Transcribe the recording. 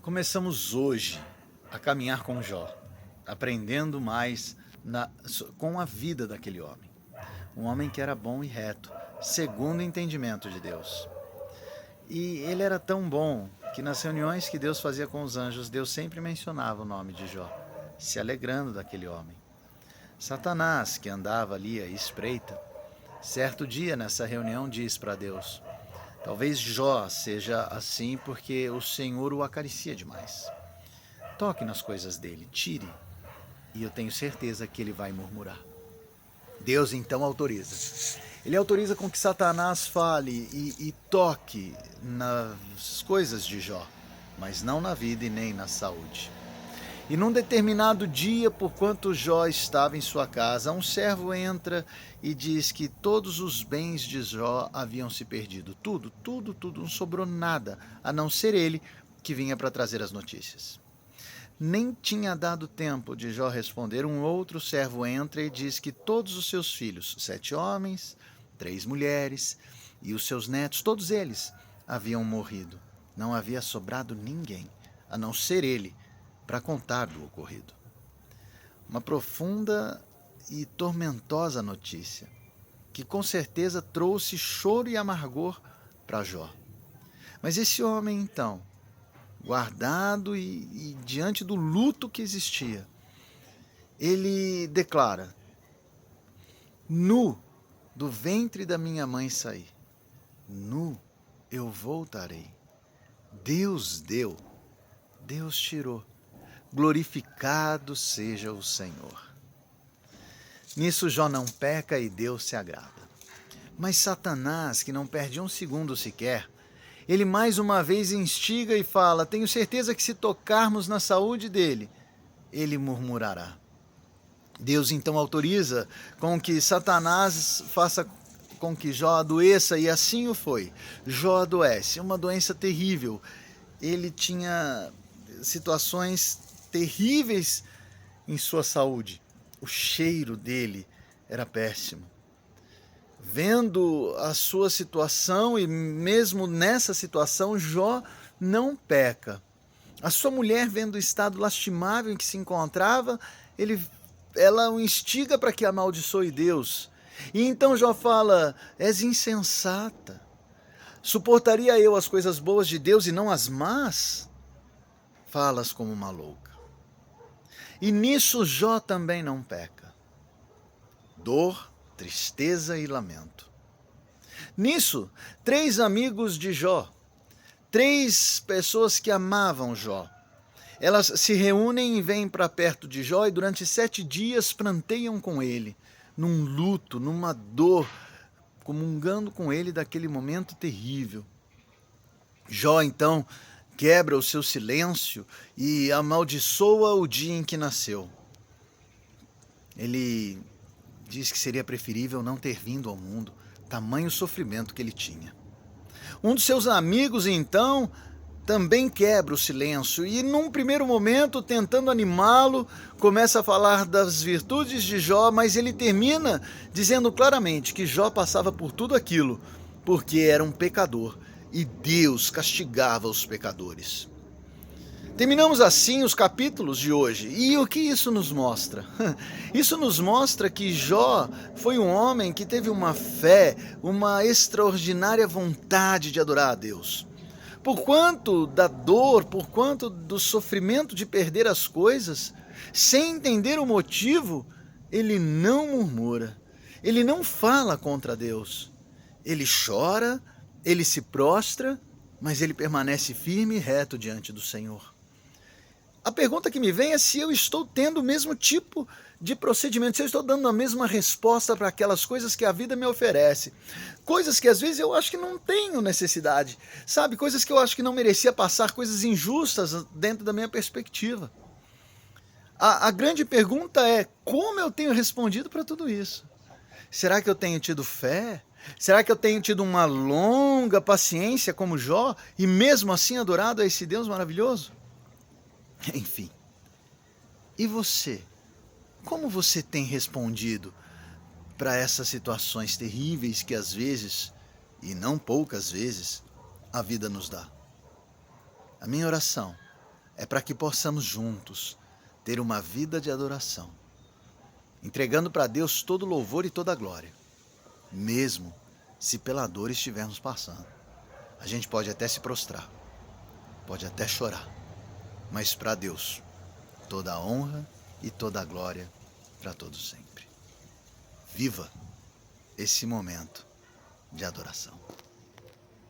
Começamos hoje a caminhar com Jó, aprendendo mais com a vida daquele homem. Um homem que era bom e reto, segundo o entendimento de Deus. E ele era tão bom que nas reuniões que Deus fazia com os anjos, Deus sempre mencionava o nome de Jó, se alegrando daquele homem. Satanás, que andava ali à espreita, certo dia nessa reunião diz para Deus: talvez Jó seja assim porque o Senhor o acaricia demais. Toque nas coisas dele, tire, e eu tenho certeza que ele vai murmurar. Deus então autoriza. Ele autoriza com que Satanás fale e toque nas coisas de Jó, mas não na vida e nem na saúde. E num determinado dia, porquanto Jó estava em sua casa, um servo entra e diz que todos os bens de Jó haviam se perdido. Tudo, não sobrou nada, a não ser ele que vinha para trazer as notícias. Nem tinha dado tempo de Jó responder, um outro servo entra e diz que todos os seus filhos, 7 homens, 3 mulheres e os seus netos, todos eles haviam morrido. Não havia sobrado ninguém, a não ser ele, para contar do ocorrido. Uma profunda e tormentosa notícia, que com certeza trouxe choro e amargor para Jó. Mas esse homem, então, guardado e diante do luto que existia, ele declara: nu do ventre da minha mãe saí, nu eu voltarei. Deus deu, Deus tirou. Glorificado seja o Senhor. Nisso Jó não peca e Deus se agrada. Mas Satanás, que não perde um segundo sequer, ele mais uma vez instiga e fala: tenho certeza que se tocarmos na saúde dele, ele murmurará. Deus então autoriza com que Satanás faça com que Jó adoeça, e assim o foi. Jó adoece, uma doença terrível. Ele tinha situações terríveis em sua saúde. O cheiro dele era péssimo. Vendo a sua situação, e mesmo nessa situação, Jó não peca. A sua mulher, vendo o estado lastimável em que se encontrava, ela o instiga para que amaldiçoe Deus. E então Jó fala: és insensata. Suportaria eu as coisas boas de Deus e não as más? Falas como uma louca. E nisso Jó também não peca. Dor, tristeza e lamento. Nisso, 3 amigos de Jó, 3 pessoas que amavam Jó, elas se reúnem e vêm para perto de Jó e durante 7 dias pranteiam com ele, num luto, numa dor, comungando com ele daquele momento terrível. Jó então quebra o seu silêncio e amaldiçoa o dia em que nasceu. Ele diz que seria preferível não ter vindo ao mundo, tamanho sofrimento que ele tinha. Um dos seus amigos, então, também quebra o silêncio e, num primeiro momento, tentando animá-lo, começa a falar das virtudes de Jó, mas ele termina dizendo claramente que Jó passava por tudo aquilo porque era um pecador e Deus castigava os pecadores. Terminamos assim os capítulos de hoje. E o que isso nos mostra? Isso nos mostra que Jó foi um homem que teve uma fé, uma extraordinária vontade de adorar a Deus. Por quanto da dor, por quanto do sofrimento de perder as coisas, sem entender o motivo, ele não murmura, ele não fala contra Deus. Ele chora, ele se prostra, mas ele permanece firme e reto diante do Senhor. A pergunta que me vem é se eu estou tendo o mesmo tipo de procedimento, se eu estou dando a mesma resposta para aquelas coisas que a vida me oferece. Coisas que às vezes eu acho que não tenho necessidade, sabe? Coisas que eu acho que não merecia passar, coisas injustas dentro da minha perspectiva. A grande pergunta é: como eu tenho respondido para tudo isso? Será que eu tenho tido fé? Será que eu tenho tido uma longa paciência como Jó e mesmo assim adorado a esse Deus maravilhoso? Enfim, e você? Como você tem respondido para essas situações terríveis que às vezes, e não poucas vezes, a vida nos dá? A minha oração é para que possamos juntos ter uma vida de adoração, entregando para Deus todo louvor e toda glória, mesmo se pela dor estivermos passando. A gente pode até se prostrar, pode até chorar, mas para Deus toda a honra e toda a glória para todos sempre. Viva esse momento de adoração.